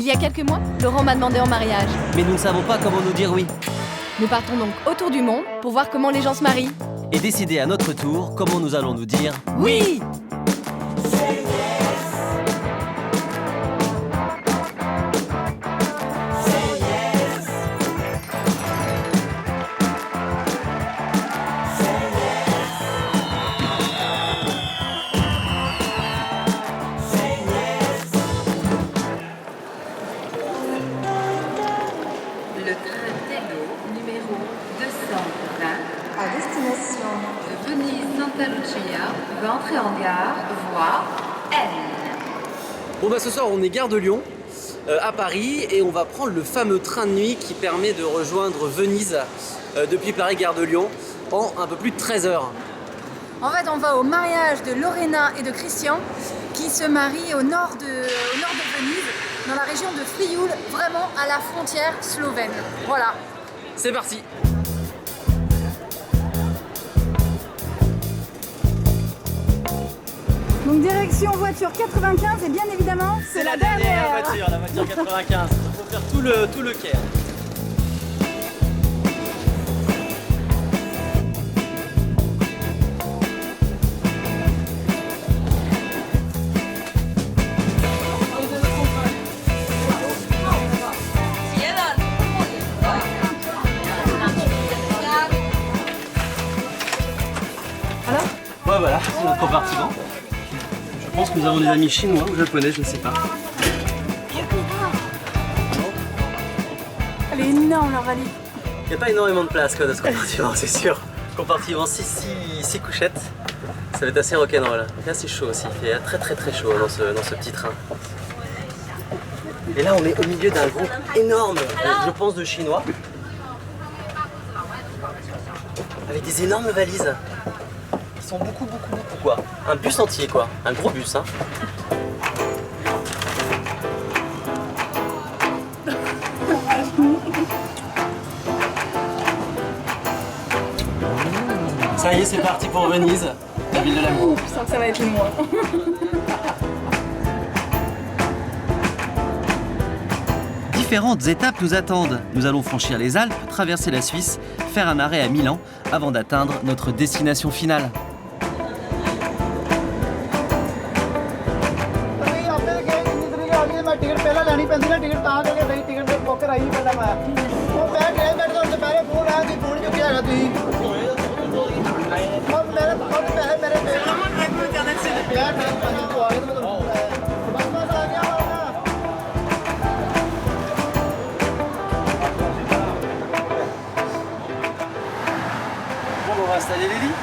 Il y a quelques mois, Laurent m'a demandé en mariage. Mais nous ne savons pas comment nous dire oui. Nous partons donc autour du monde pour voir comment les gens se marient. Et décider à notre tour comment nous allons nous dire Oui. Le train Tello numéro 220 à destination de Venise-Santa Lucia va entrer en gare, voie N. Bon bah ce soir on est gare de Lyon, à Paris, et on va prendre le fameux train de nuit qui permet de rejoindre Venise depuis Paris gare de Lyon en un peu plus de 13 heures. En fait, on va au mariage de Lorena et de Christian qui se marient au nord de Venise, dans la région de Frioul, vraiment à la frontière slovène. Voilà. C'est parti. Donc direction voiture 95 et bien évidemment, c'est la dernière voiture, la voiture 95. Il faut faire tout le quai. Ouais, voilà, c'est notre compartiment. Je pense que nous avons des amis chinois ou japonais, je ne sais pas. Elle est énorme leur valise. Il n'y a pas énormément de place quoi, dans ce compartiment, c'est sûr. Compartiment 6 couchettes, ça va être assez rock'n'roll. Donc là c'est chaud aussi, il fait très chaud dans ce petit train. Et là on est au milieu d'un groupe énorme, je pense de Chinois. Avec des énormes valises. Ils sont beaucoup quoi. Un bus entier quoi, un gros bus hein. Ça y est, c'est parti pour Venise, la ville de l'amour. Je sens que ça va être loin. Différentes étapes nous attendent. Nous allons franchir les Alpes, traverser la Suisse, faire un arrêt à Milan avant d'atteindre notre destination finale. Bon, on va installer les lits.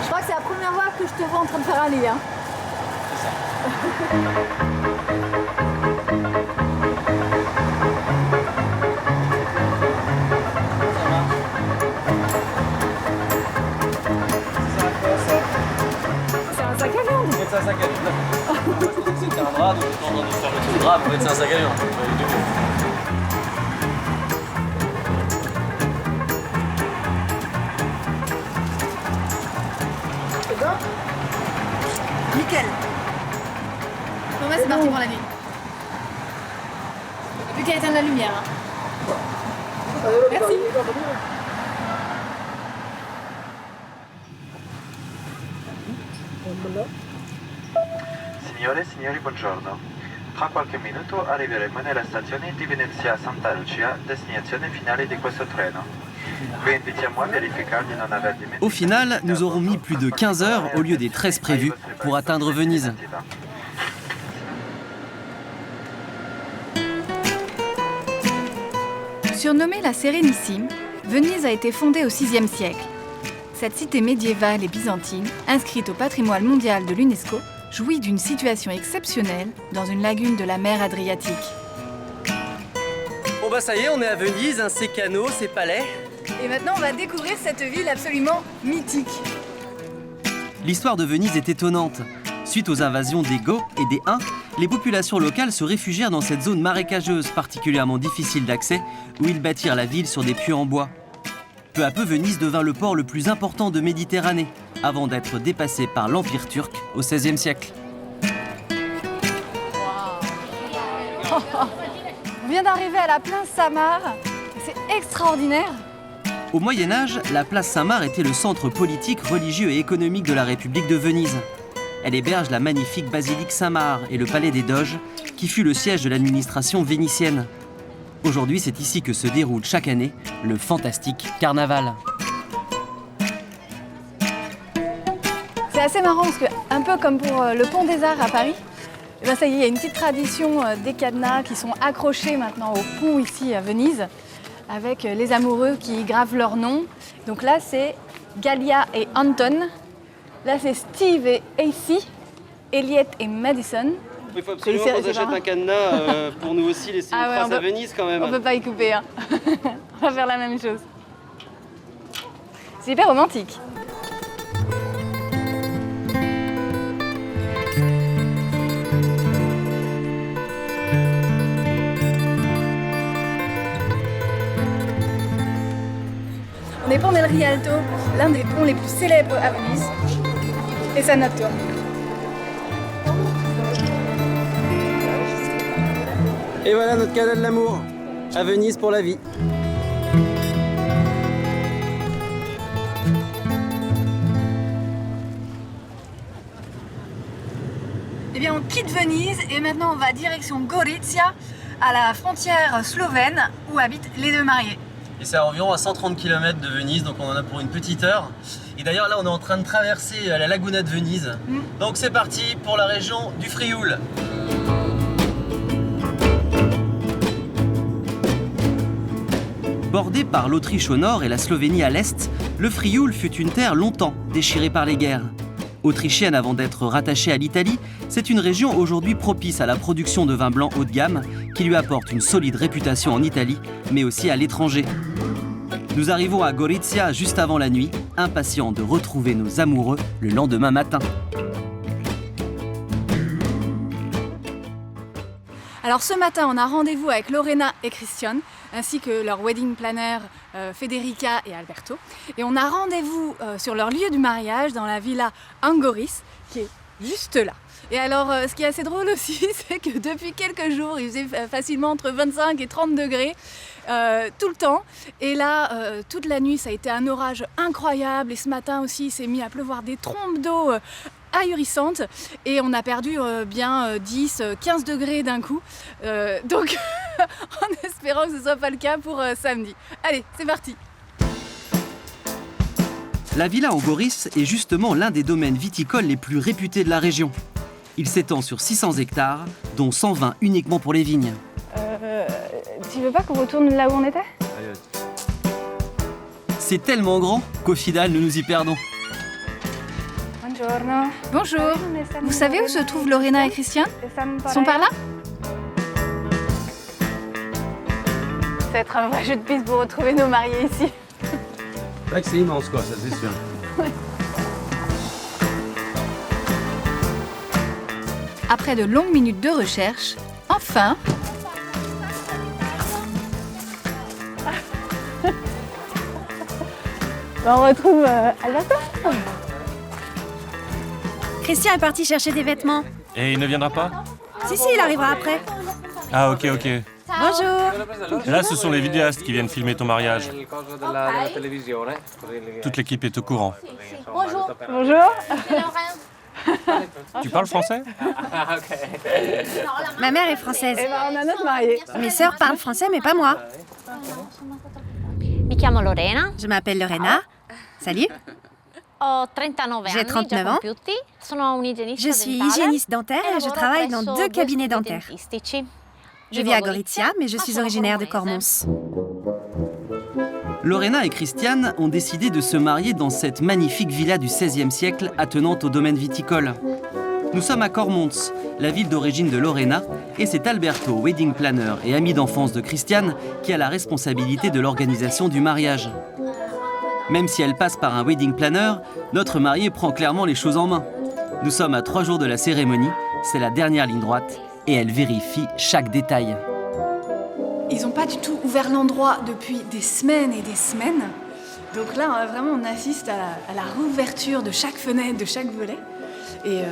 Je crois que c'est la première fois que je te vois en train de faire un lit. Hein. C'est un sac à viande. C'est un sac à viande. Je pensais que c'était un drap, donc j'étais en train de faire le truc drap, en fait c'est un sac à viande. Nickel. Bon bah c'est parti pour la nuit. Plus qu'à éteindre la lumière. Hein. Merci. Signore e signori, buongiorno. Tra qualche minuto arriveremo nella stazione di Venezia Santa Lucia, destinazione finale di questo treno. Vi invitiamo a verificare di non aver dimenticato. Au final, nous aurons mis plus de 15 heures au lieu des 13 prévues pour atteindre Venise. Surnommée la Sérénissime, Venise a été fondée au VIe siècle. Cette cité médiévale et byzantine, inscrite au patrimoine mondial de l'UNESCO, jouit d'une situation exceptionnelle dans une lagune de la mer Adriatique. Bon bah ça y est, on est à Venise, ses canaux, ses palais. Et maintenant on va découvrir cette ville absolument mythique. L'histoire de Venise est étonnante. Suite aux invasions des Goths et des Huns, les populations locales se réfugièrent dans cette zone marécageuse particulièrement difficile d'accès où ils bâtirent la ville sur des puits en bois. Peu à peu, Venise devint le port le plus important de Méditerranée, avant d'être dépassé par l'Empire turc au XVIe siècle. On vient d'arriver à la place Samar. C'est extraordinaire. Au Moyen-Âge, la place Saint-Marc était le centre politique, religieux et économique de la République de Venise. Elle héberge la magnifique basilique Saint-Marc et le palais des Doges, qui fut le siège de l'administration vénitienne. Aujourd'hui, c'est ici que se déroule chaque année le fantastique carnaval. C'est assez marrant parce que, un peu comme pour le Pont des Arts à Paris, eh ben ça y est, il y a une petite tradition des cadenas qui sont accrochés maintenant au pont ici à Venise, avec les amoureux qui gravent leur nom. Donc là, c'est Galia et Anton. Là, c'est Steve et AC, Elliot et Madison. Il faut absolument qu'on achète un cadenas pour nous aussi laisser une trace à Venise quand même. On peut pas y couper, hein. On va faire la même chose. C'est hyper romantique. On est pont del Rialto, l'un des ponts les plus célèbres à Venise. Et c'est notre tour. Et voilà notre canal de l'amour, à Venise pour la vie. Eh bien, on quitte Venise et maintenant on va direction Gorizia, à la frontière slovène où habitent les deux mariés. Et c'est environ à 130 km de Venise, donc on en a pour une petite heure. Et d'ailleurs là on est en train de traverser la laguna de Venise. Donc c'est parti pour la région du Frioul. Bordé par l'Autriche au nord et la Slovénie à l'est, le Frioul fut une terre longtemps déchirée par les guerres. Autrichienne avant d'être rattachée à l'Italie, c'est une région aujourd'hui propice à la production de vins blancs haut de gamme qui lui apporte une solide réputation en Italie, mais aussi à l'étranger. Nous arrivons à Gorizia juste avant la nuit, impatients de retrouver nos amoureux le lendemain matin. Alors ce matin, on a rendez-vous avec Lorena et Christian, ainsi que leur wedding planner Federica et Alberto. Et on a rendez-vous sur leur lieu du mariage dans la villa Angoris, qui est juste là. Et alors, ce qui est assez drôle aussi, c'est que depuis quelques jours, il faisait facilement entre 25 et 30 degrés tout le temps. Et là, toute la nuit, ça a été un orage incroyable. Et ce matin aussi, il s'est mis à pleuvoir des trombes d'eau ahurissantes. Et on a perdu bien 10, 15 degrés d'un coup. Donc, en espérant que ce ne soit pas le cas pour samedi. Allez, c'est parti! La villa Angoris est justement l'un des domaines viticoles les plus réputés de la région. Il s'étend sur 600 hectares, dont 120 uniquement pour les vignes. Tu veux pas qu'on retourne là où on était? C'est tellement grand qu'au final, nous nous y perdons. Bonjour. Vous savez où se trouvent Lorena et Christian? Ils sont par là? Ça va être un vrai jeu de piste pour retrouver nos mariés ici. C'est vrai que c'est immense, quoi, ça c'est sûr. Après de longues minutes de recherche, enfin... on retrouve Alberto. Christian est parti chercher des vêtements. Et il ne viendra pas? Si, il arrivera après. Ah ok. Bonjour. Et là, ce sont les vidéastes qui viennent filmer ton mariage. Toute l'équipe est au courant. Bonjour. Tu parles français? Ma mère est française. Et ben, on a notre marié. Mes sœurs parlent français, mais pas moi. Mi chiamo Lorena. Je m'appelle Lorena. Salut. Ho 39 J'ai anni, 39 già ans. compiuti. Sono un'igienista Je suis dentale hygiéniste dentaire et je lavoro travaille dans presso 2 due cabinets studi dentaires. dentistici. Je vis à Gorizia, mais je suis originaire de Cormons. Lorena et Christian ont décidé de se marier dans cette magnifique villa du XVIe siècle attenante au domaine viticole. Nous sommes à Cormons, la ville d'origine de Lorena, et c'est Alberto, wedding planner et ami d'enfance de Christian, qui a la responsabilité de l'organisation du mariage. Même si elle passe par un wedding planner, notre mariée prend clairement les choses en main. Nous sommes à 3 jours de la cérémonie, c'est la dernière ligne droite, et elle vérifie chaque détail. Ils n'ont pas du tout ouvert l'endroit depuis des semaines et des semaines. Donc là, vraiment, on assiste à la réouverture de chaque fenêtre, de chaque volet. Et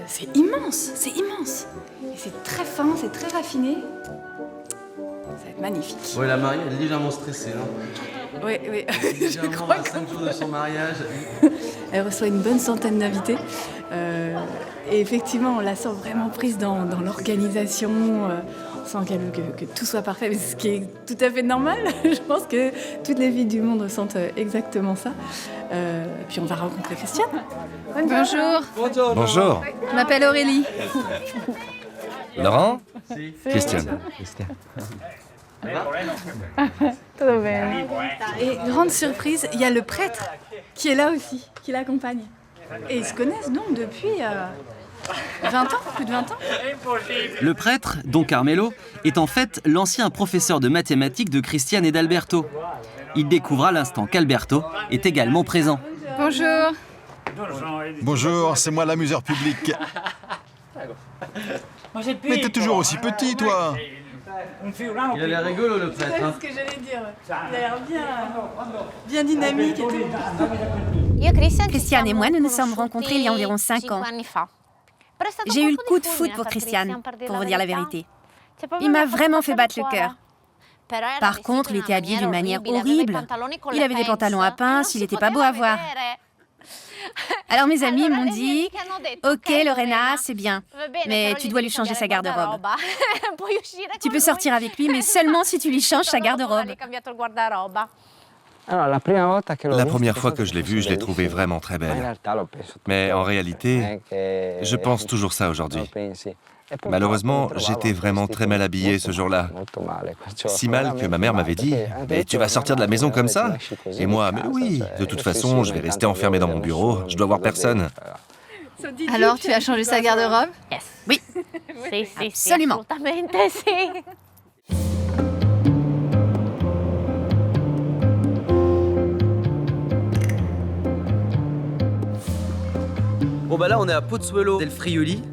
C'est immense, c'est immense. Et c'est très fin, c'est très raffiné. Ça va être magnifique. Ouais, la mariée, elle est légèrement stressée, non? Oui, oui. Je Légèrement crois à 5 jours de son mariage. Elle reçoit une bonne centaine d'invités. Et effectivement, on la sent vraiment prise dans l'organisation. On sent que tout soit parfait, ce qui est tout à fait normal. Je pense que toutes les filles du monde ressentent exactement ça. Puis on va rencontrer Christiane. Bonjour. Bonjour. Je m'appelle Aurélie. Laurent? Christiane. Et grande surprise, il y a le prêtre qui est là aussi, qui l'accompagne. Et ils se connaissent donc depuis 20 ans, plus de 20 ans. Le prêtre, Don Carmelo, est en fait l'ancien professeur de mathématiques de Christiane et d'Alberto. Il découvre à l'instant qu'Alberto est également présent. Bonjour. Bonjour, c'est moi l'amuseur public. Mais t'es toujours aussi petit, toi. Il a l'air rigolo, le prêtre. C'est ce que j'allais dire. Il a l'air bien dynamique et tout. Christiane et moi, nous nous sommes rencontrés il y a environ 5 ans. J'ai eu le coup de foudre pour Christiane, pour vous dire la vérité. Il m'a vraiment fait battre le cœur. Par contre, il était habillé d'une manière horrible. Il avait des pantalons à pince, il n'était pas beau à voir. Alors mes amis m'ont dit « Ok Lorena, c'est bien, mais tu dois lui changer sa garde-robe. Tu peux sortir avec lui, mais seulement si tu lui changes sa garde-robe. » La première fois que je l'ai vue, je l'ai trouvée vraiment très belle. Mais en réalité, je pense toujours ça aujourd'hui. Malheureusement, j'étais vraiment très mal habillé ce jour-là. Si mal que ma mère m'avait dit « Mais tu vas sortir de la maison comme ça ?» Et moi « Mais oui, de toute façon, je vais rester enfermé dans mon bureau, je dois voir personne. » Alors, tu as changé sa garde-robe? Oui, absolument. Bon bah là on est à Pozzuolo del Friuli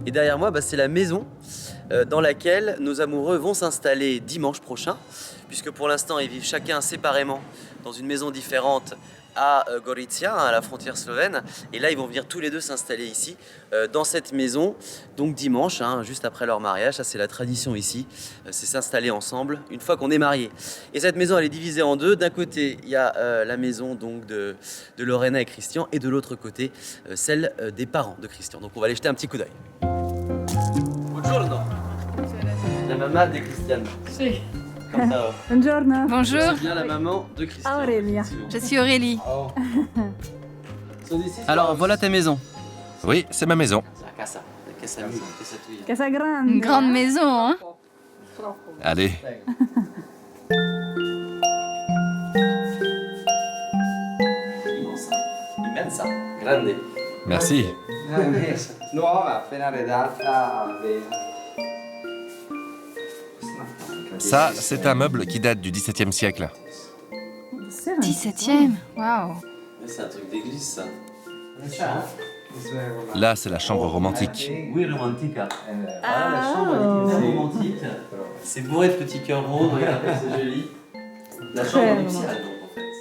et derrière moi c'est la maison dans laquelle nos amoureux vont s'installer dimanche prochain, puisque pour l'instant ils vivent chacun séparément dans une maison différente à Gorizia, à la frontière slovène, et là ils vont venir tous les deux s'installer ici dans cette maison, donc dimanche, juste après leur mariage. Ça c'est la tradition ici, c'est s'installer ensemble une fois qu'on est marié. Et cette maison elle est divisée en deux. D'un côté il y a la maison donc de Lorena et Christian, et de l'autre côté celle des parents de Christian. Donc on va aller jeter un petit coup d'œil. Buongiorno. La maman de Christian. Si. Comme ça. Buongiorno. Bonjour. C'est bien la maman de Christian. Aurélia. Je suis Aurélie. Alors voilà ta maison. Oui, c'est ma maison. Une grande maison, hein? Allez. Immensa, grande. Merci. Ça, c'est un meuble qui date du XVIIe siècle. 17e, waouh. C'est un truc d'église ça. Là, c'est la chambre romantique. Oui, romantique. Voilà, la chambre elle est bien romantique. C'est bourré de petits cœurs roses, regardez, c'est joli. La chambre nuptiale donc en fait.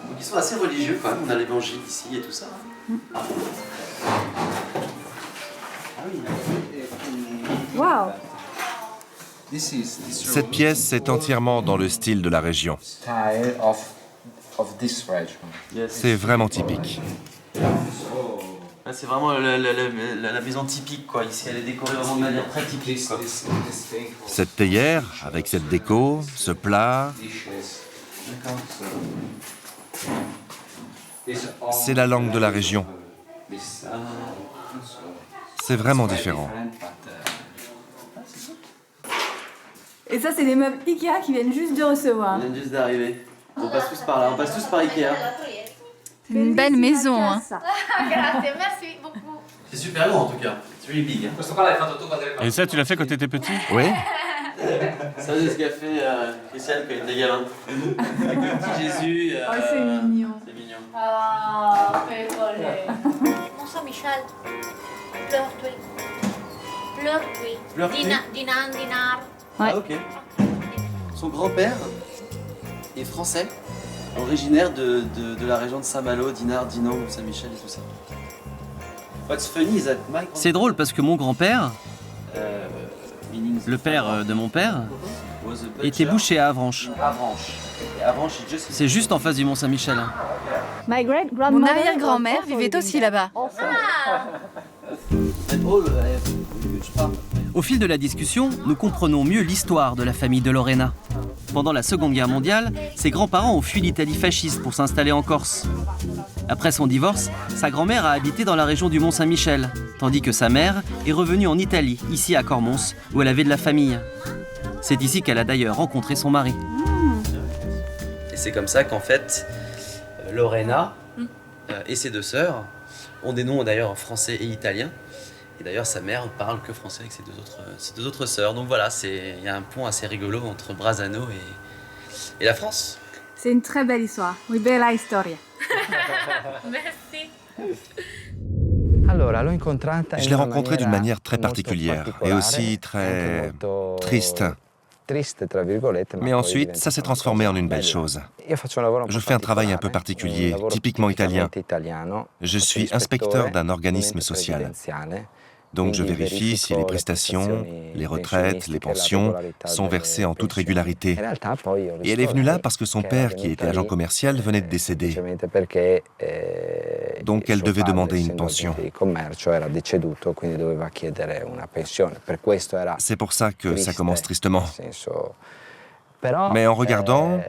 Donc ils sont assez religieux quand même, on a l'évangile ici et tout ça. Ah oui. Waouh. Cette pièce est entièrement dans le style de la région. C'est vraiment typique. C'est vraiment la maison typique quoi. Ici elle est décorée vraiment de manière très typique quoi. Cette théière, avec cette déco, ce plat, c'est la langue de la région. C'est vraiment différent. Et ça, c'est des meubles Ikea qui viennent juste de recevoir. Ils viennent juste d'arriver. On passe tous par là, on passe tous par Ikea. C'est une belle maison, hein. Merci beaucoup. C'est super grand en tout cas. C'est really big. Et ça, tu l'as fait quand t'étais petit? Oui. Ça, c'est ce qu'a fait Christiane quand il était gamin. Avec le petit Jésus. Oh, c'est mignon. C'est mignon. Ah, pecole. Non so, Michel. Pleure-toi. Pleure-toi. Pleure-toi. Dinar. Ouais. Ah ok. Son grand-père est français originaire de la région de Saint-Malo, Dinard, Dinan, Mont-Saint-Michel et tout ça. C'est drôle parce que mon grand-père, le père de mon père, était boucher à Avranches. C'est juste en face du Mont-Saint-Michel. Mon arrière-grand-mère vivait aussi là-bas. Au fil de la discussion, nous comprenons mieux l'histoire de la famille de Lorena. Pendant la Seconde Guerre mondiale, ses grands-parents ont fui l'Italie fasciste pour s'installer en Corse. Après son divorce, sa grand-mère a habité dans la région du Mont-Saint-Michel, tandis que sa mère est revenue en Italie, ici à Cormons, où elle avait de la famille. C'est ici qu'elle a d'ailleurs rencontré son mari. Et c'est comme ça qu'en fait, Lorena et ses deux sœurs ont des noms d'ailleurs français et italiens. Et d'ailleurs, sa mère parle que français avec ses deux autres sœurs. Donc voilà, il y a un pont assez rigolo entre Brazzano et la France. C'est une très belle histoire, une belle histoire. Merci. Je l'ai rencontré d'une manière très particulière et aussi très triste. Mais ensuite, ça s'est transformé en une belle chose. Je fais un travail un peu particulier, typiquement italien. Je suis inspecteur d'un organisme social. Donc je vérifie si les prestations, les retraites, les pensions sont versées en toute régularité. Et elle est venue là parce que son père, qui était agent commercial, venait de décéder. Donc elle devait demander une pension. C'est pour ça que ça commence tristement. Mais en regardant,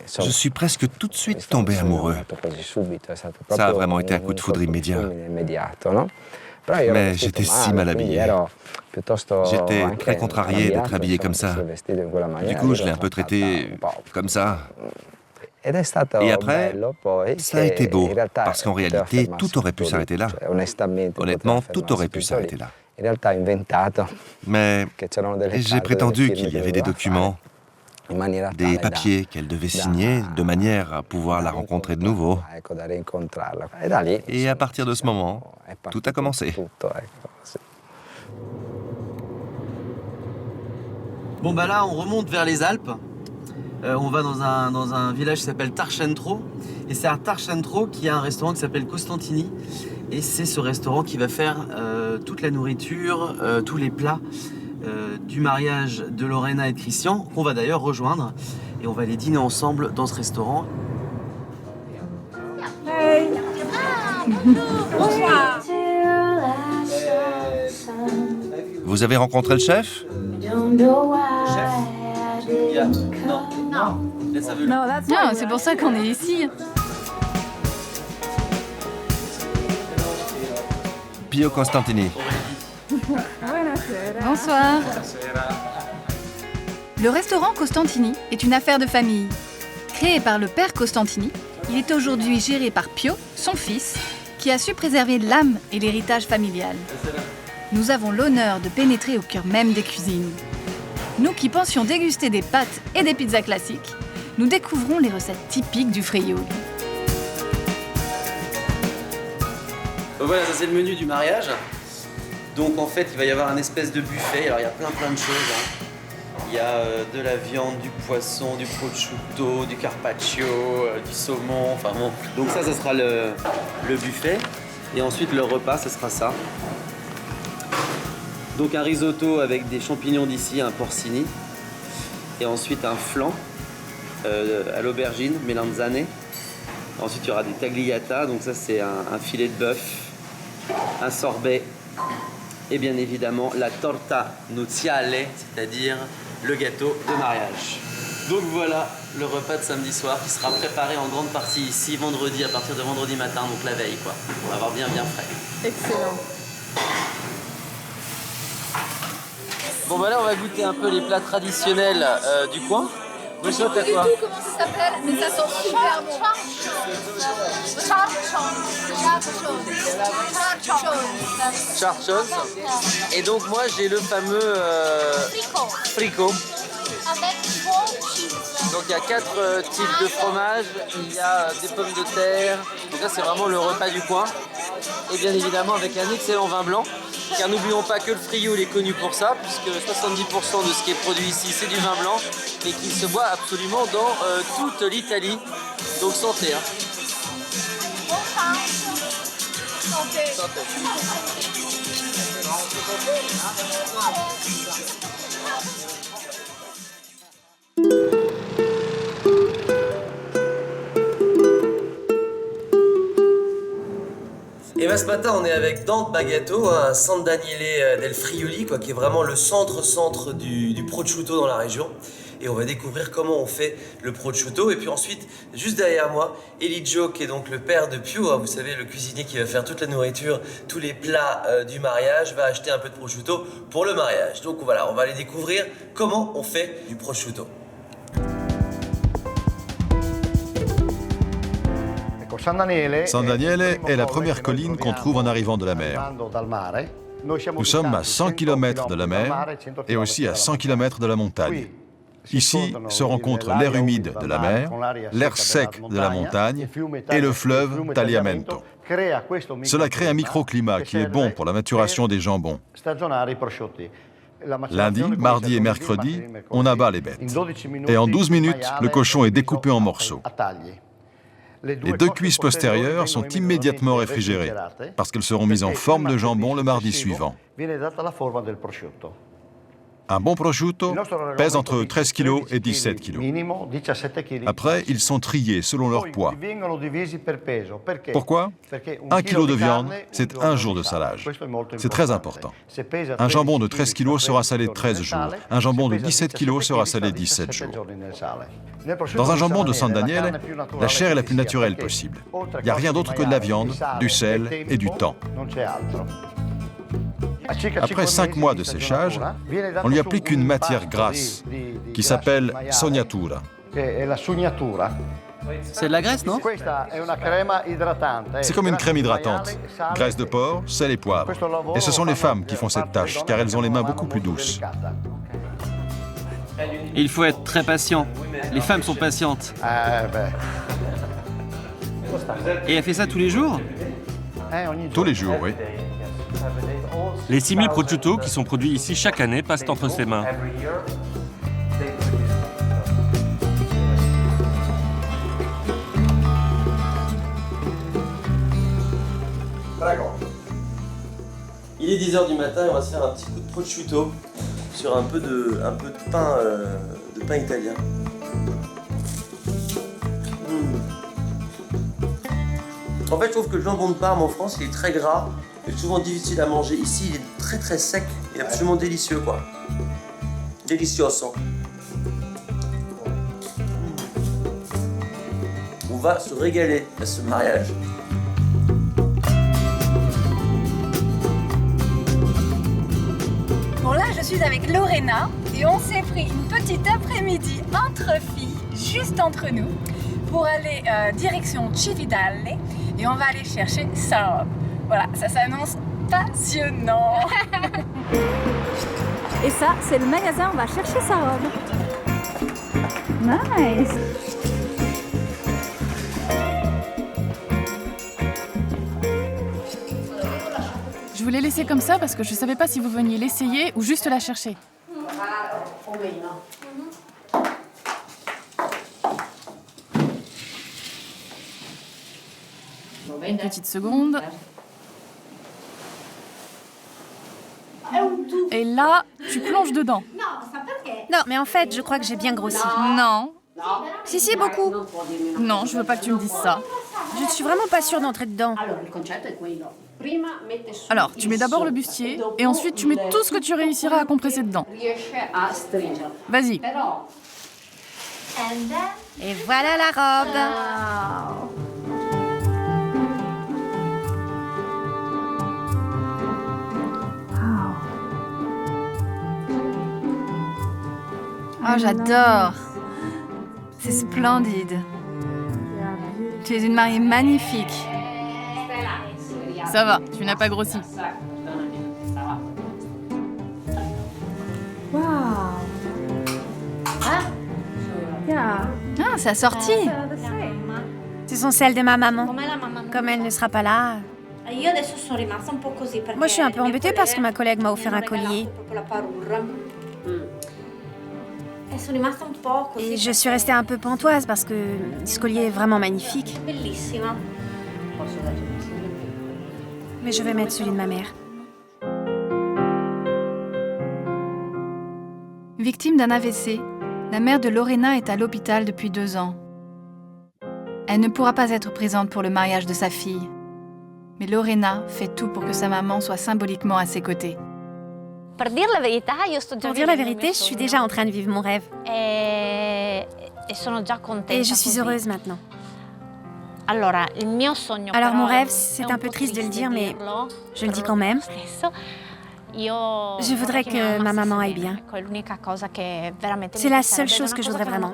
je suis presque tout de suite tombé amoureux. Ça a vraiment été un coup de foudre immédiat. Mais j'étais si mal habillé. J'étais très contrarié d'être habillé comme ça. Du coup, je l'ai un peu traité comme ça. Et après, ça a été beau, parce qu'en réalité, tout aurait pu s'arrêter là. Honnêtement, tout aurait pu s'arrêter là. Mais j'ai prétendu qu'il y avait des documents, des papiers qu'elle devait signer de manière à pouvoir la rencontrer de nouveau. Et à partir de ce moment, tout a commencé. Bon bah là, on remonte vers les Alpes. On va dans un village qui s'appelle Tarcentro. Et c'est à Tarcentro qu'il y a un restaurant qui s'appelle Costantini. Et c'est ce restaurant qui va faire toute la nourriture, tous les plats du mariage de Lorena et de Christian, qu'on va d'ailleurs rejoindre. Et on va aller dîner ensemble dans ce restaurant. Hey. Bonsoir. Vous avez rencontré le chef? Non, c'est pour ça qu'on est ici. Pio Costantini. Bonsoir. Le restaurant Costantini est une affaire de famille. Créé par le père Costantini, il est aujourd'hui géré par Pio, son fils, qui a su préserver l'âme et l'héritage familial. Nous avons l'honneur de pénétrer au cœur même des cuisines. Nous qui pensions déguster des pâtes et des pizzas classiques, nous découvrons les recettes typiques du Frioul. Voilà, ça c'est le menu du mariage. Donc en fait, il va y avoir un espèce de buffet. Alors il y a plein de choses. Il y a de la viande, du poisson, du prosciutto, du carpaccio, du saumon, enfin bon. Donc ça sera le buffet. Et ensuite le repas, ce sera ça. Donc un risotto avec des champignons d'ici, un porcini. Et ensuite un flan à l'aubergine, melanzane. Ensuite il y aura des tagliata, donc ça c'est un filet de bœuf, un sorbet. Et bien évidemment la torta nuziale, c'est-à-dire le gâteau de mariage. Donc voilà le repas de samedi soir qui sera préparé en grande partie ici vendredi, à partir de vendredi matin, donc la veille quoi. On va avoir bien frais. Excellent. Bon bah là on va goûter un peu les plats traditionnels du coin. Je sais pas du tout comment ça s'appelle, mais ça sent super bon. Charchos. Et donc moi j'ai le fameux frico. Donc il y a 4 types de fromage, il y a des pommes de terre. Donc là c'est vraiment le repas du coin. Et bien évidemment avec un excellent vin blanc. Car n'oublions pas que le Frioul est connu pour ça, puisque 70% de ce qui est produit ici, c'est du vin blanc, et qu'il se boit absolument dans toute l'Italie. Donc santé. Hein. Santé. Santé. Et bien ce matin on est avec Dante Bagatto, à San Daniele del Friuli, qui est vraiment le centre du prosciutto dans la région. Et on va découvrir comment on fait le prosciutto. Et puis ensuite, juste derrière moi, Eligio, qui est donc le père de Pio, vous savez, le cuisinier qui va faire toute la nourriture, tous les plats du mariage, va acheter un peu de prosciutto pour le mariage. Donc voilà, on va aller découvrir comment on fait du prosciutto. San Daniele est la première colline qu'on trouve en arrivant de la mer. Nous sommes à 100 km de la mer et aussi à 100 km de la montagne. Ici se rencontrent l'air humide de la mer, l'air sec de la montagne et le fleuve Tagliamento. Cela crée un microclimat qui est bon pour la maturation des jambons. Lundi, mardi et mercredi, on abat les bêtes. Et en 12 minutes, le cochon est découpé en morceaux. Les deux cuisses postérieures sont immédiatement réfrigérées parce qu'elles seront mises en forme de jambon le mardi suivant. Un bon prosciutto pèse entre 13 kg et 17 kg. Après, ils sont triés selon leur poids. Pourquoi ? 1 kg de viande, c'est 1 jour de salage. C'est très important. Un jambon de 13 kg sera salé 13 jours. Un jambon de 17 kg sera salé 17 jours. Dans un jambon de San Daniele, la chair est la plus naturelle possible. Il n'y a rien d'autre que de la viande, du sel et du thon. Après 5 mois de séchage, on lui applique une matière grasse qui s'appelle sognatura. C'est de la graisse, non ? C'est comme une crème hydratante. Graisse de porc, sel et poivre. Et ce sont les femmes qui font cette tâche, car elles ont les mains beaucoup plus douces. Il faut être très patient. Les femmes sont patientes. Et elle fait ça tous les jours ? Tous les jours, oui. Les 6000 prosciutto qui sont produits ici chaque année passent entre ses mains. Il est 10h du matin et on va se faire un petit coup de prosciutto sur un peu de pain italien. En fait, je trouve que le jambon de Parme en France, il est très gras et souvent difficile à manger. Ici, il est très très sec et absolument délicieux, quoi. Delicioso. On va se régaler à ce mariage. Bon là, je suis avec Lorena et on s'est pris une petite après-midi entre filles, juste entre nous, pour aller direction Cividale et on va aller chercher sa robe. Voilà, ça s'annonce passionnant. Et ça, c'est le magasin, on va chercher sa robe. Nice. Je vous l'ai laissé comme ça parce que je savais pas si vous veniez l'essayer ou juste la chercher. Une petite seconde. Et là, tu plonges dedans. Non, mais en fait, je crois que j'ai bien grossi. Non. Si, beaucoup. Non, je veux pas que tu me dises ça. Je ne suis vraiment pas sûre d'entrer dedans. Alors, tu mets d'abord le bustier et ensuite tu mets tout ce que tu réussiras à compresser dedans. Vas-y. Et voilà la robe. Oh, j'adore. C'est splendide. Tu es une mariée magnifique. Ça va, tu n'as pas grossi. Wow. Ah, ça a sorti. Ce sont celles de ma maman. Comme elle ne sera pas là, Moi, je suis un peu embêtée parce que ma collègue m'a offert un collier. Et je suis restée un peu pantoise parce que ce collier est vraiment magnifique. Mais je vais mettre celui de ma mère. Victime d'un AVC, la mère de Lorena est à l'hôpital depuis 2 ans. Elle ne pourra pas être présente pour le mariage de sa fille. Mais Lorena fait tout pour que sa maman soit symboliquement à ses côtés. Pour dire la vérité, je suis déjà en train de vivre mon rêve. Et je suis heureuse maintenant. Alors mon rêve, c'est un peu triste de le dire, mais je le dis quand même. Je voudrais que ma maman aille bien. C'est la seule chose que je voudrais vraiment.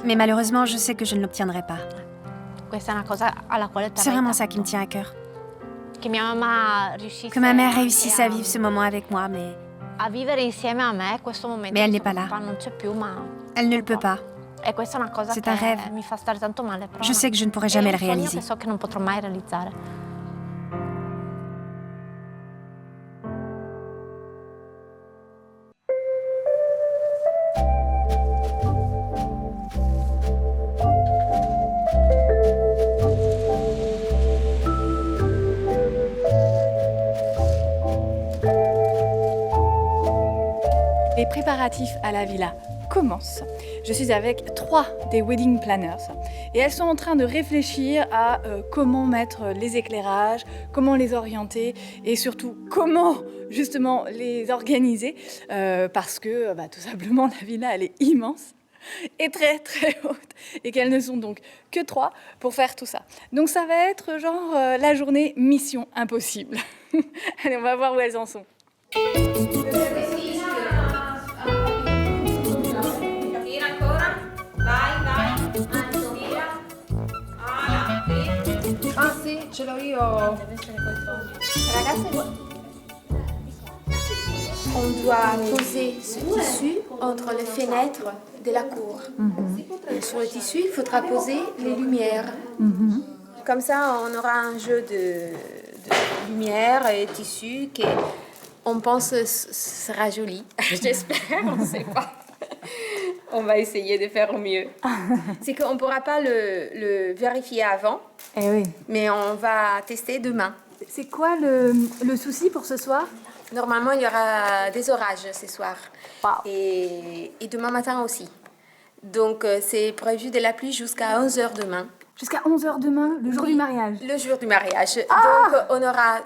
Mais malheureusement, je sais que je ne l'obtiendrai pas. C'est vraiment ça qui me tient à cœur. Que ma mère réussisse à vivre ce moment avec moi, mais elle n'est pas là. Elle ne le peut pas. C'est un rêve. Je sais que je ne pourrai jamais le réaliser. Les préparatifs à la villa commencent. Je suis avec 3 des wedding planners et elles sont en train de réfléchir à comment mettre les éclairages, comment les orienter et surtout comment justement les organiser parce que tout simplement la villa elle est immense et très très haute et qu'elles ne sont donc que 3 pour faire tout ça. Donc ça va être genre la journée mission impossible. Allez, on va voir où elles en sont. Ah sì, ce l'ho io. Ragazze, on doit poser ce tissu entre les fenêtres de la cour. Et sur le tissu, il faudra poser les lumières. Comme ça, on aura un jeu de lumière et tissu qui, on pense, sera joli. J'espère, on ne sait pas. On va essayer de faire au mieux. C'est qu'on ne pourra pas le vérifier avant, mais on va tester demain. C'est quoi le souci pour ce soir? Normalement, il y aura des orages ce soir. Wow. Et demain matin aussi. Donc, c'est prévu de la pluie jusqu'à 11h demain. Jusqu'à 11h demain, le jour du mariage? Le jour du mariage. Donc, on aura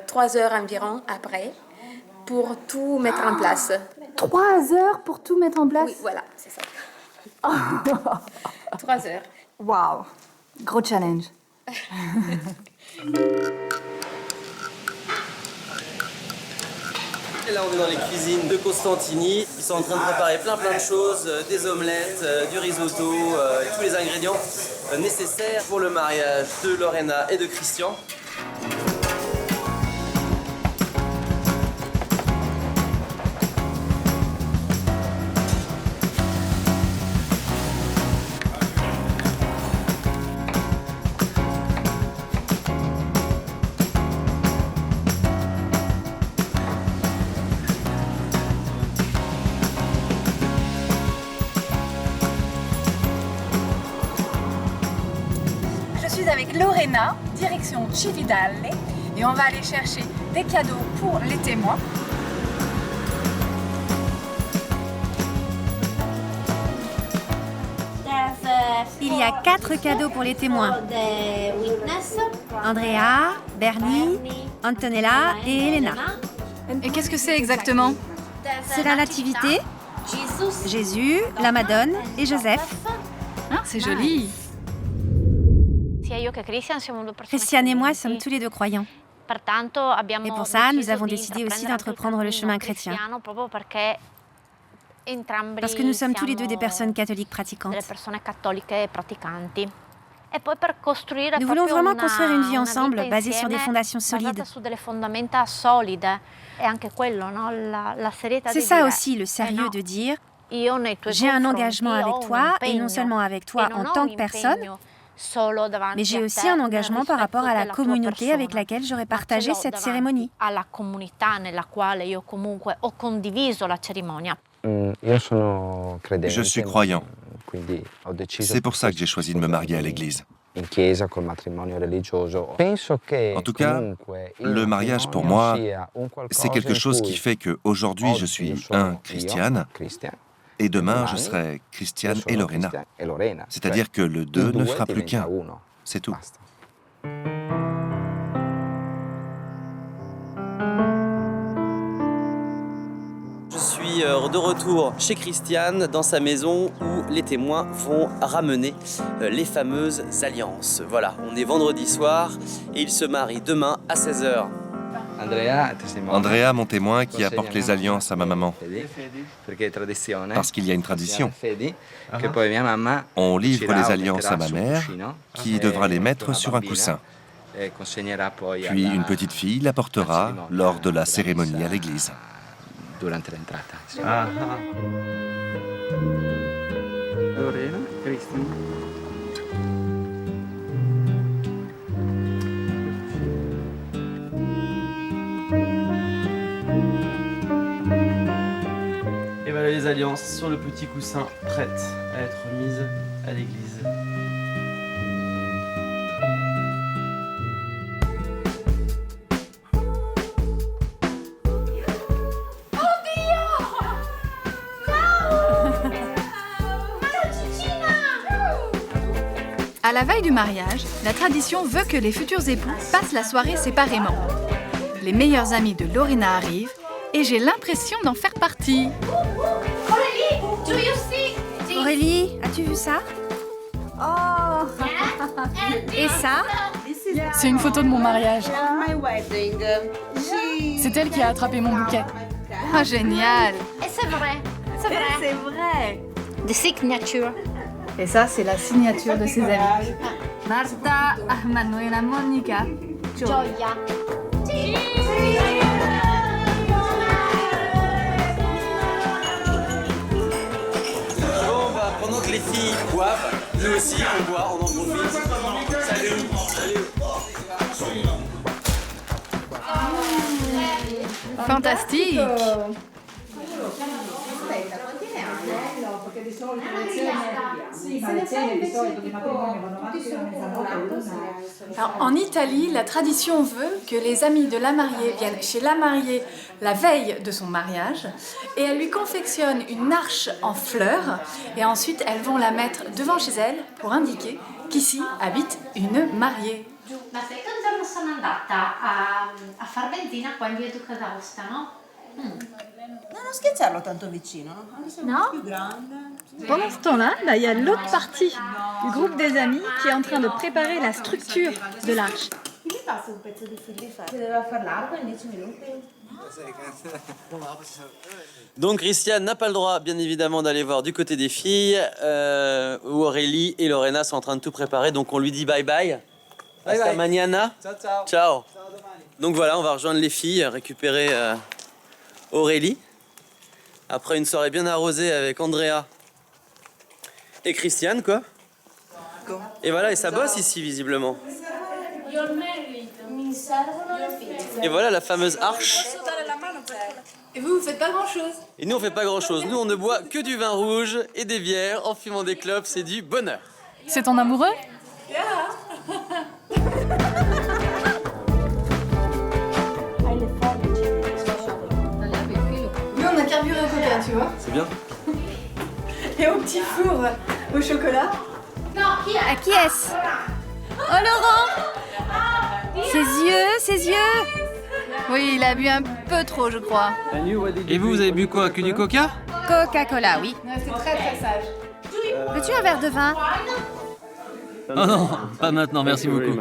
3 heures environ après pour tout mettre en place. 3 heures pour tout mettre en place? Oui, voilà, c'est ça. 3 heures. Waouh, gros challenge. Et là, on est dans les cuisines de Constantini. Ils sont en train de préparer plein de choses, des omelettes, du risotto, et tous les ingrédients nécessaires pour le mariage de Lorena et de Christian. Avec Lorena, direction Cividale, et on va aller chercher des cadeaux pour les témoins. Il y a 4 cadeaux pour les témoins. Andrea, Bernie, Antonella et Elena. Et qu'est-ce que c'est exactement? C'est la Nativité, Jésus, la Madone et Joseph. Ah, c'est joli. Christiane et moi sommes tous les 2 croyants. Et pour ça, nous avons décidé aussi d'entreprendre le chemin chrétien. Parce que nous sommes tous les 2 des personnes catholiques pratiquantes. Nous voulons vraiment construire une vie ensemble basée sur des fondations solides. C'est ça aussi le sérieux de dire « J'ai un engagement avec toi, et non seulement avec toi en tant que personne, Mais j'ai aussi un engagement par rapport à la communauté avec laquelle j'aurais partagé cette cérémonie. Je suis croyant. C'est pour ça que j'ai choisi de me marier à l'église. En tout cas, le mariage pour moi, c'est quelque chose qui fait qu'aujourd'hui je suis Christiane et demain je serai Christiane et Lorena. C'est-à-dire que le deux ne fera plus qu'un. C'est tout. Je suis de retour chez Christiane, dans sa maison où les témoins vont ramener les fameuses alliances. Voilà, on est vendredi soir et ils se marient demain à 16h. Andrea, mon témoin, qui apporte les alliances à ma maman. Parce qu'il y a une tradition. On livre les alliances à ma mère, qui devra les mettre sur un coussin. Puis une petite fille la portera lors de la cérémonie à l'église. Durante l'entrata. Lorena, Christian. Et voilà les alliances sur le petit coussin, prêtes à être mises à l'église. À la veille du mariage, la tradition veut que les futurs époux passent la soirée séparément. Les meilleurs amis de Lorena arrivent et j'ai l'impression d'en faire partie. Aurélie, as-tu vu ça? Oh. Et ça? C'est une photo de mon mariage. C'est elle qui a attrapé mon bouquet. Oh, génial! Et c'est vrai. C'est vrai. C'est vrai! The signature. Et ça, c'est la signature de ses amis. Marta, Manuela, Monica, Gioia. Bon, bah, pendant que les filles boivent, nous aussi on boit, on en profite. Salut! Salut! Fantastique! Alors, en Italie, la tradition veut que les amis de la mariée viennent chez la mariée la veille de son mariage et elles lui confectionnent une arche en fleurs et ensuite elles vont la mettre devant chez elle pour indiquer qu'ici habite une mariée. Ma sai che un giorno sono andata a far benzina qua in via Duca d'Aosta, no? Non schiacciarlo tanto vicino, Non. più grande. Pendant ce temps-là, il y a l'autre partie du groupe des amis qui est en train de préparer la structure de l'arche. Chi mi passa un pezzo di fil di ferro? Si deve far largo in 10 minuti. Donc Christiane n'a pas le droit, bien évidemment, d'aller voir du côté des filles, où Aurélie et Lorena sont en train de tout préparer, donc on lui dit bye bye. Hasta mañana. Ciao, ciao. Ciao. Donc voilà, on va rejoindre les filles, récupérer Aurélie, après une soirée bien arrosée avec Andrea et Christiane, quoi. Et voilà, et ça bosse ici, visiblement. Et voilà la fameuse arche. Et vous faites pas grand-chose. Et nous, on fait pas grand-chose. Nous, on ne boit que du vin rouge et des bières en fumant des clopes, c'est du bonheur. C'est ton amoureux? Nous, on a carburé au coca, tu vois. C'est bien. Et au petit four au chocolat. À qui est-ce? Oh Laurent! Ses yeux! Oui, il a bu un peu trop, je crois. Et vous avez bu quoi? Que du coca? Coca-Cola, oui. C'est très très sage. Veux-tu un verre de vin? Oh non, pas maintenant, merci beaucoup.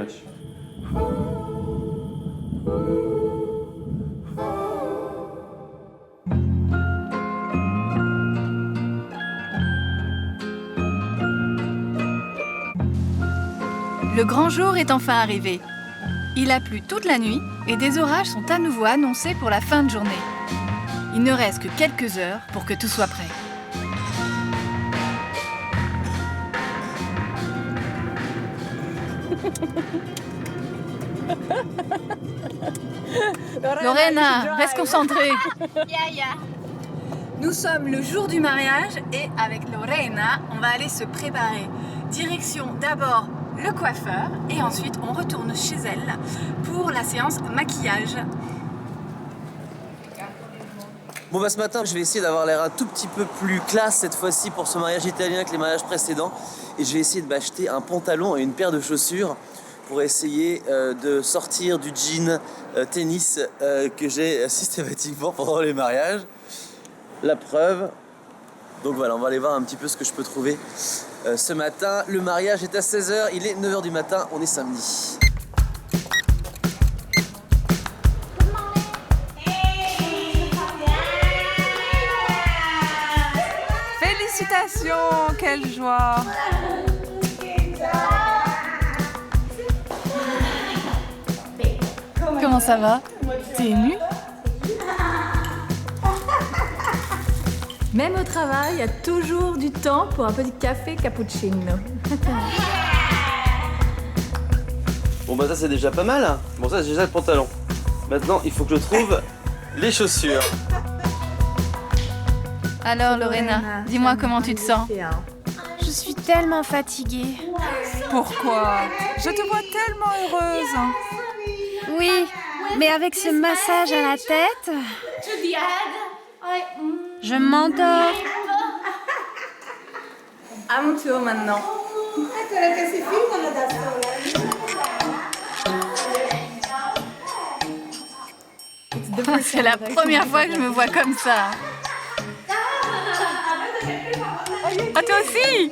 Le grand jour est enfin arrivé. Il a plu toute la nuit et des orages sont à nouveau annoncés pour la fin de journée. Il ne reste que quelques heures pour que tout soit prêt. Lorena, reste concentrée. Nous sommes le jour du mariage et avec Lorena, on va aller se préparer. Direction d'abord le coiffeur et ensuite on retourne chez elle pour la séance maquillage. Bon bah ce matin, je vais essayer d'avoir l'air un tout petit peu plus classe cette fois-ci pour ce mariage italien que les mariages précédents. Et je vais essayer de m'acheter un pantalon et une paire de chaussures pour essayer de sortir du jean tennis que j'ai systématiquement pendant les mariages. La preuve. Donc voilà, on va aller voir un petit peu ce que je peux trouver ce matin. Le mariage est à 16h, il est 9h du matin, on est samedi. Félicitations, quelle joie! Comment ça va? T'es émue? Même au travail, il y a toujours du temps pour un petit café cappuccino. Bon bah ça c'est déjà pas mal. Hein. Bon ça c'est déjà le pantalon. Maintenant il faut que je trouve les chaussures. Alors Lorena, dis-moi comment tu te sens? Je suis tellement fatiguée. Pourquoi? Je te vois tellement heureuse. Oui, mais avec ce massage à la tête, je m'endors. À mon tour maintenant. C'est la première fois que je me vois comme ça. Ah, toi aussi?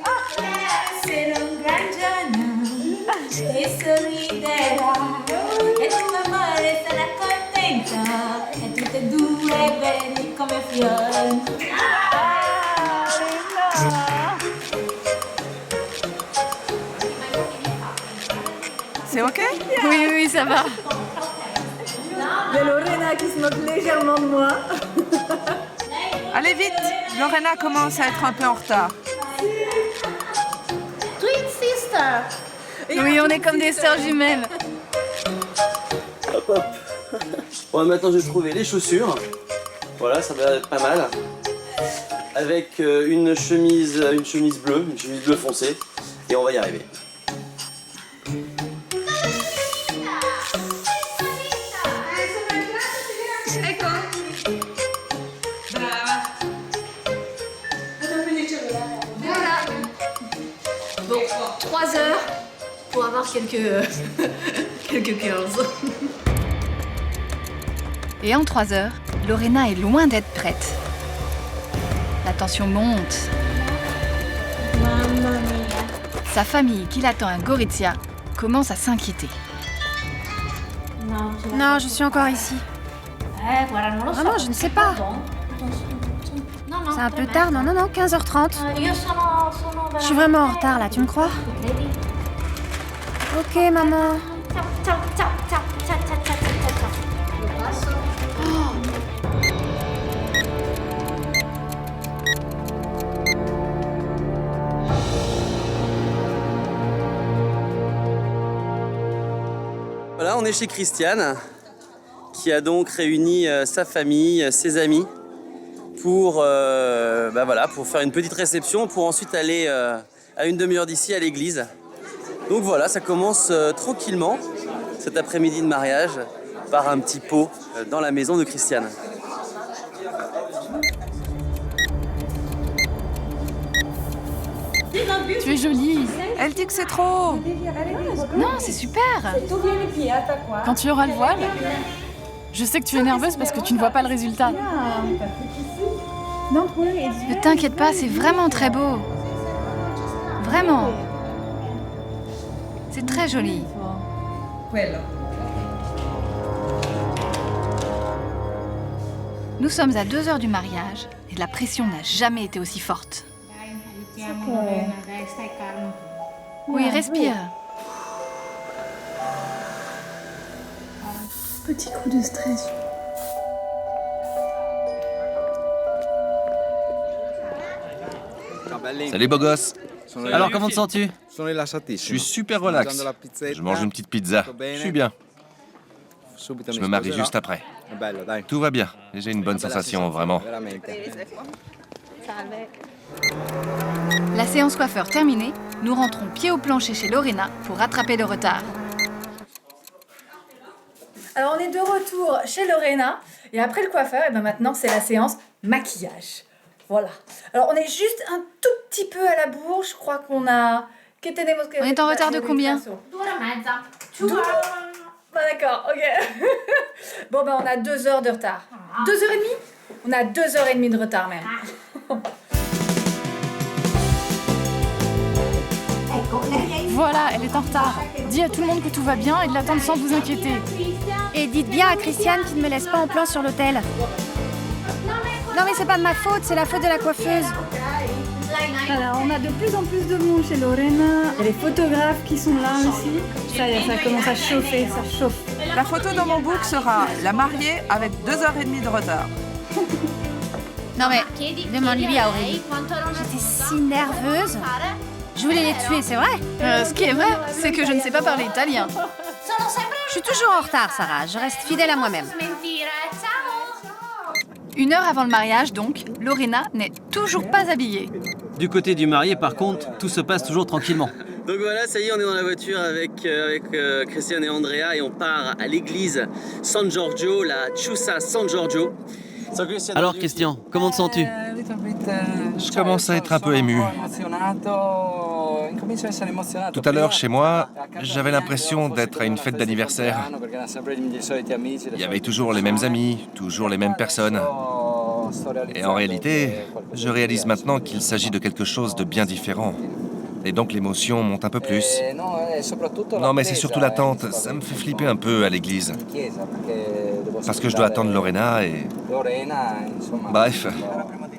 C'est ok? Oui, oui, ça va. Il y a Lorena qui se moque légèrement de moi. Allez vite, Lorena commence à être un peu en retard. Twin sister. Oui, on est comme des sœurs jumelles. Hop hop. Bon maintenant je vais trouver les chaussures. Voilà, ça va être pas mal. Avec une chemise bleue foncée. Et on va y arriver. Bon, 3 heures pour avoir quelques curls. Et en 3 heures, Lorena est loin d'être prête. La tension monte. Sa famille, qui l'attend à Gorizia, commence à s'inquiéter. Non, je suis encore ici. Vraiment, je ne sais pas. C'est un peu tard, non, 15h30. Je suis vraiment en retard là, tu me crois? Ok, maman. Voilà, on est chez Christiane, qui a donc réuni sa famille, ses amis, pour faire une petite réception, pour ensuite aller à une demi-heure d'ici à l'église. Donc voilà, ça commence tranquillement, cet après-midi de mariage, par un petit pot dans la maison de Christiane. Tu es jolie. Elle dit que c'est trop. Non, c'est super. Quand tu auras le voile, je sais que tu es nerveuse parce que tu ne vois pas le résultat. Ne t'inquiète pas, c'est vraiment très beau. Vraiment. C'est très joli. Nous sommes à 2 heures du mariage et la pression n'a jamais été aussi forte. Oui, respire. Petit coup de stress. Salut beau gosse. Alors comment te sens-tu? Je suis super relax. Je mange une petite pizza. Je suis bien. Je me marie juste après. Tout va bien. Et j'ai une bonne sensation, vraiment. La séance coiffeur terminée, nous rentrons pied au plancher chez Lorena pour rattraper le retard. Alors on est de retour chez Lorena et après le coiffeur, et maintenant c'est la séance maquillage. Voilà. Alors on est juste un tout petit peu à la bourre, je crois qu'on a... On est en retard de combien? 2 heures. Bah d'accord, ok. Bon ben on a 2 heures de retard. 2h30? On a 2h30 de retard même. Voilà, elle est en retard. Dis à tout le monde que tout va bien et de l'attendre sans vous inquiéter. Et dites bien à Christiane qu'il ne me laisse pas en plan sur l'hôtel. Non mais c'est pas de ma faute, c'est la faute de la coiffeuse. Alors, on a de plus en plus de monde chez Lorena. Il y a les photographes qui sont là aussi. Ça y est, ça commence à chauffer, ça chauffe. La photo dans mon book sera la mariée avec 2h30 de retard. Non mais, demande-lui à Aurélie. J'étais si nerveuse. Je voulais les tuer, c'est vrai? Ce qui est vrai, c'est que je ne sais pas parler italien. Je suis toujours en retard, Sarah. Je reste fidèle à moi-même. 1 heure avant le mariage, donc, Lorena n'est toujours pas habillée. Du côté du marié, par contre, tout se passe toujours tranquillement. Donc voilà, ça y est, on est dans la voiture avec Christiane et Andrea et on part à l'église San Giorgio, la Chiusa San Giorgio. Alors Christian, comment te sens-tu? Je commence à être un peu ému. Tout à l'heure, chez moi, j'avais l'impression d'être à une fête d'anniversaire. Il y avait toujours les mêmes amis, toujours les mêmes personnes. Et en réalité, je réalise maintenant qu'il s'agit de quelque chose de bien différent. Et donc l'émotion monte un peu plus. Non, mais c'est surtout l'attente. Ça me fait flipper un peu à l'église. Parce que je dois attendre Lorena et... Bref.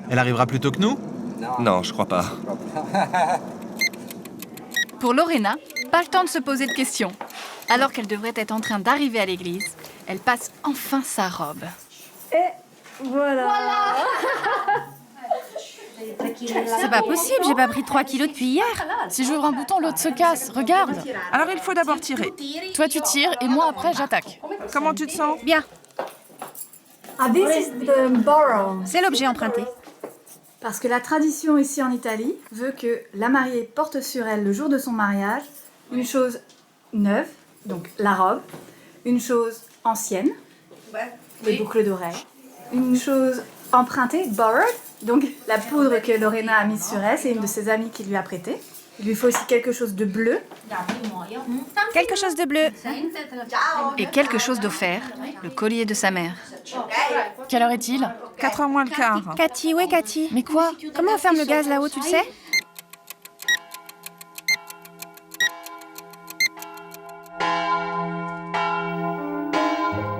Elle arrivera plus tôt que nous? Non, je crois pas. Pour Lorena, pas le temps de se poser de questions. Alors qu'elle devrait être en train d'arriver à l'église, elle passe enfin sa robe. Et voilà. C'est pas possible, j'ai pas pris 3 kilos depuis hier. Si j'ouvre un bouton, l'autre se casse. Regarde. Alors il faut d'abord tirer. Toi tu tires et moi après j'attaque. Comment tu te sens? Bien. C'est l'objet emprunté. Parce que la tradition ici en Italie veut que la mariée porte sur elle le jour de son mariage une chose neuve, donc la robe, une chose ancienne, les boucles d'oreilles, une chose empruntée, borrowed, donc la poudre que Lorena a mise sur elle, c'est une de ses amies qui lui a prêté. Il lui faut aussi quelque chose de bleu. Quelque chose de bleu. Et quelque chose d'offert, le collier de sa mère. Quelle heure est-il? 4h moins le quart. Cathy, où est Cathy? Mais quoi? Comment on ferme le gaz là-haut, tu le sais?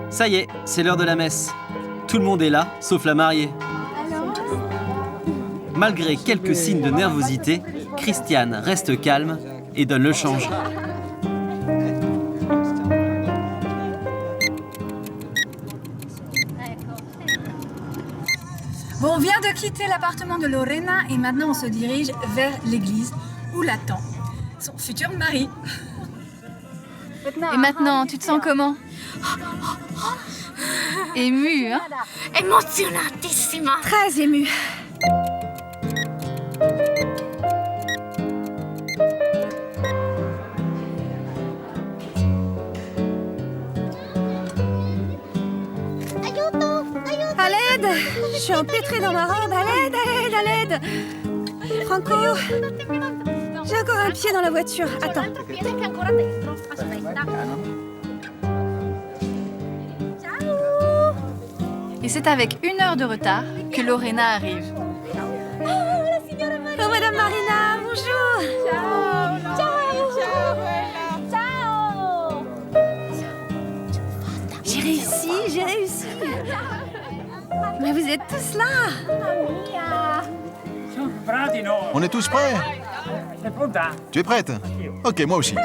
Ça y est, c'est l'heure de la messe. Tout le monde est là, sauf la mariée. Malgré quelques signes de nervosité, Christiane reste calme et donne le change. Bon, on vient de quitter l'appartement de Lorena et maintenant on se dirige vers l'église où l'attend son futur mari. Et maintenant, tu te sens comment? Émue, hein? Emozionatissima. Très émue. À l'aide! Je suis empêtrée dans ma robe. À l'aide, à l'aide, à l'aide! Franco, j'ai encore un pied dans la voiture. Attends. Et c'est avec 1 heure de retard que Lorena arrive. Oh, Madame Marina, bonjour! Ciao! Ciao! J'ai réussi, j'ai réussi! Mais vous êtes tous là! On est tous prêts? Tu es prête? Ok, moi aussi.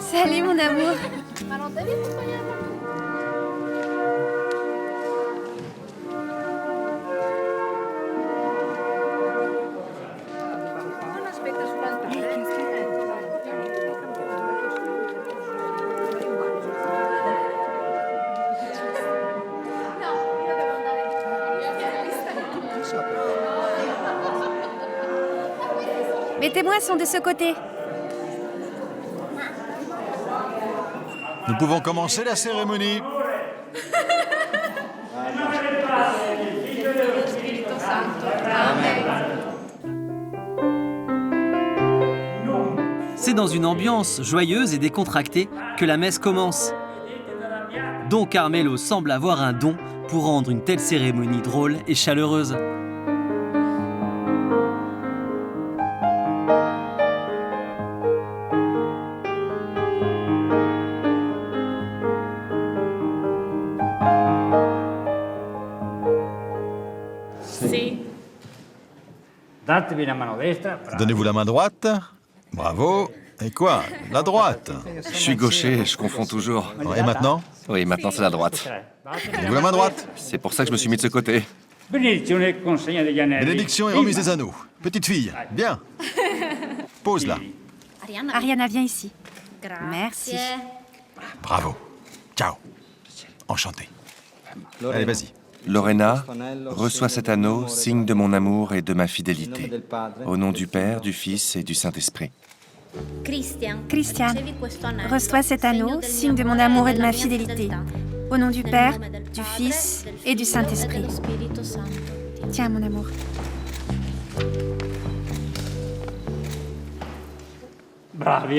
Salut mon amour! Mes témoins sont de ce côté. Nous pouvons commencer la cérémonie. C'est dans une ambiance joyeuse et décontractée que la messe commence. Don Carmelo semble avoir un don pour rendre une telle cérémonie drôle et chaleureuse. Donnez-vous la main droite. Bravo. Et quoi? La droite. Je suis gaucher, je confonds toujours. Et maintenant? Oui, maintenant c'est la droite. Donnez-vous la main droite. C'est pour ça que je me suis mis de ce côté. Bénédiction et remise des anneaux. Petite fille, bien. Pose là. Ariana, viens ici. Merci. Bravo. Ciao. Enchanté. Allez, vas-y. Lorena, reçois cet anneau, signe de mon amour et de ma fidélité. Au nom du Père, du Fils et du Saint-Esprit. Christian, reçois cet anneau, signe de mon amour et de ma fidélité. Au nom du Père, du Fils et du Saint-Esprit. Tiens, mon amour. Bravo,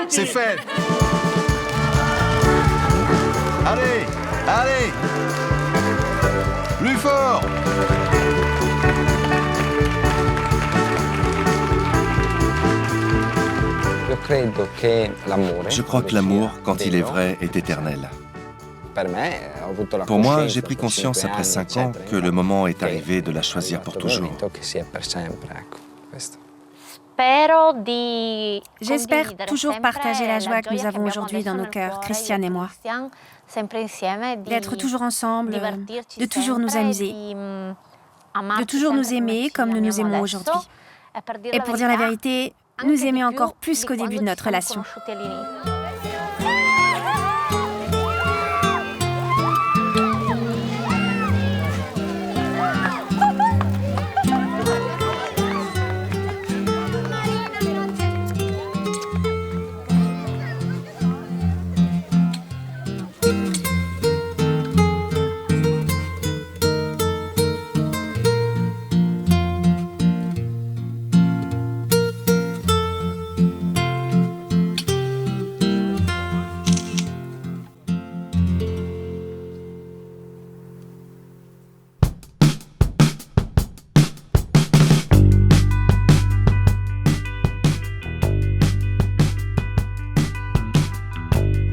c'est fait. Allez, allez. Plus fort. Je crois que l'amour, quand il est vrai, est éternel. Pour moi, j'ai pris conscience après 5 ans que le moment est arrivé de la choisir pour toujours. J'espère toujours partager la joie que nous avons aujourd'hui dans nos cœurs, Christian et moi. D'être toujours ensemble, de toujours nous amuser, de toujours nous aimer comme nous nous aimons aujourd'hui. Et pour dire la vérité, nous aimer encore plus qu'au début de notre relation.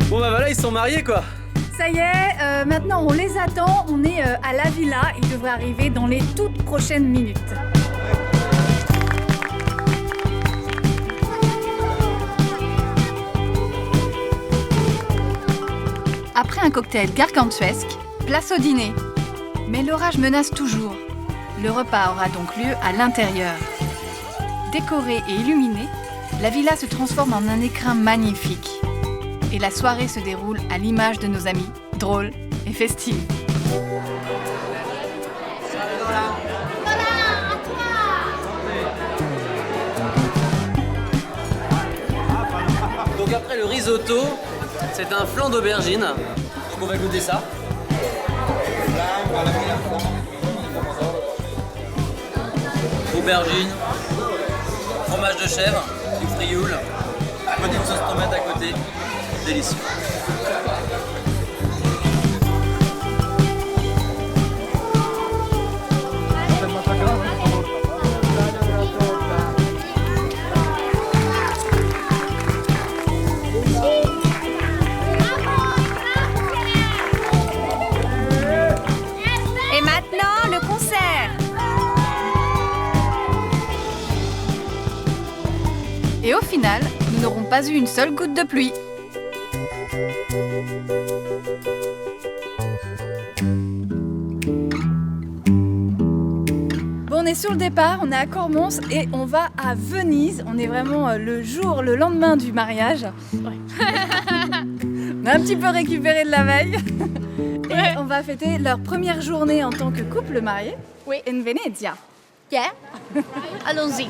Bon bah voilà, ils sont mariés quoi. Ça y est, maintenant on les attend, on est à la villa, ils devraient arriver dans les toutes prochaines minutes. Après un cocktail gargantuesque, place au dîner. Mais l'orage menace toujours. Le repas aura donc lieu à l'intérieur. Décorée et illuminée, la villa se transforme en un écrin magnifique. Et la soirée se déroule à l'image de nos amis, drôle et festive. Donc après le risotto, c'est un flan d'aubergine. Donc on va goûter ça. Aubergine, fromage de chèvre, du frioul, petite sauce tomate à côté. Délicieux. Et maintenant, le concert. Et au final, nous n'aurons pas eu une seule goutte de pluie. Bon, on est sur le départ, on est à Cormons et on va à Venise. On est vraiment le lendemain du mariage. Ouais. On a un petit peu récupéré de la veille. Et on va fêter leur première journée en tant que couple marié. Oui. In Venezia. Yeah. Allons-y.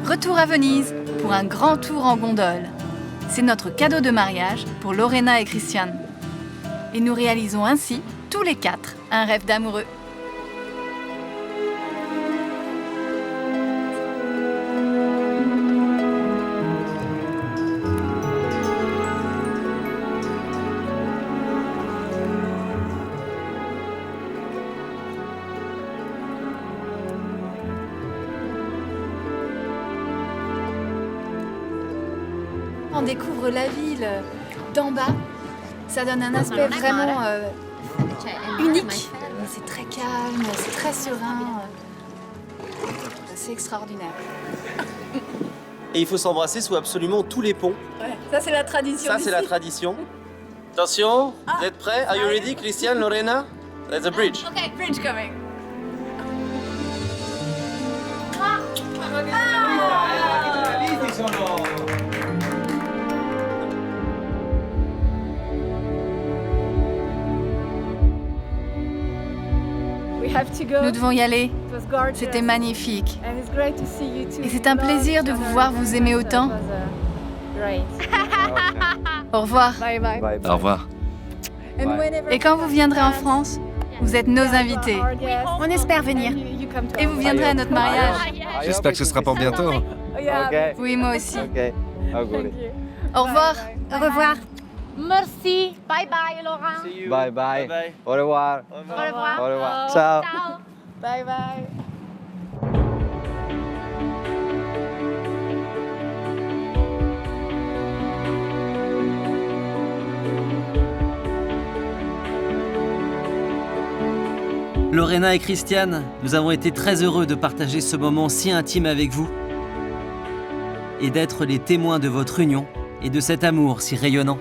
Retour à Venise pour un grand tour en gondole. C'est notre cadeau de mariage pour Lorena et Christian. Et nous réalisons ainsi, tous les quatre, un rêve d'amoureux. On découvre la ville d'en bas. Ça donne un aspect vraiment unique. C'est très calme, c'est très serein. C'est extraordinaire. Et il faut s'embrasser sous absolument tous les ponts. Ouais, ça c'est la tradition. Ça c'est la tradition. Attention, vous êtes prêts? Are you ready, Christian, Lorena? There's a bridge. Okay, bridge coming. Nous devons y aller. C'était magnifique. Et c'est un plaisir de vous voir vous aimer autant. Au revoir. Au revoir. Et quand vous viendrez en France, vous êtes nos invités. On espère venir. Et vous viendrez à notre mariage. J'espère que ce sera pour bientôt. Oui, moi aussi. Au revoir. Au revoir. Merci. Bye bye, Laurent. Bye bye. Au revoir. Au revoir. Au revoir. Ciao. Bye bye. Lorena et Christian, nous avons été très heureux de partager ce moment si intime avec vous et d'être les témoins de votre union et de cet amour si rayonnant.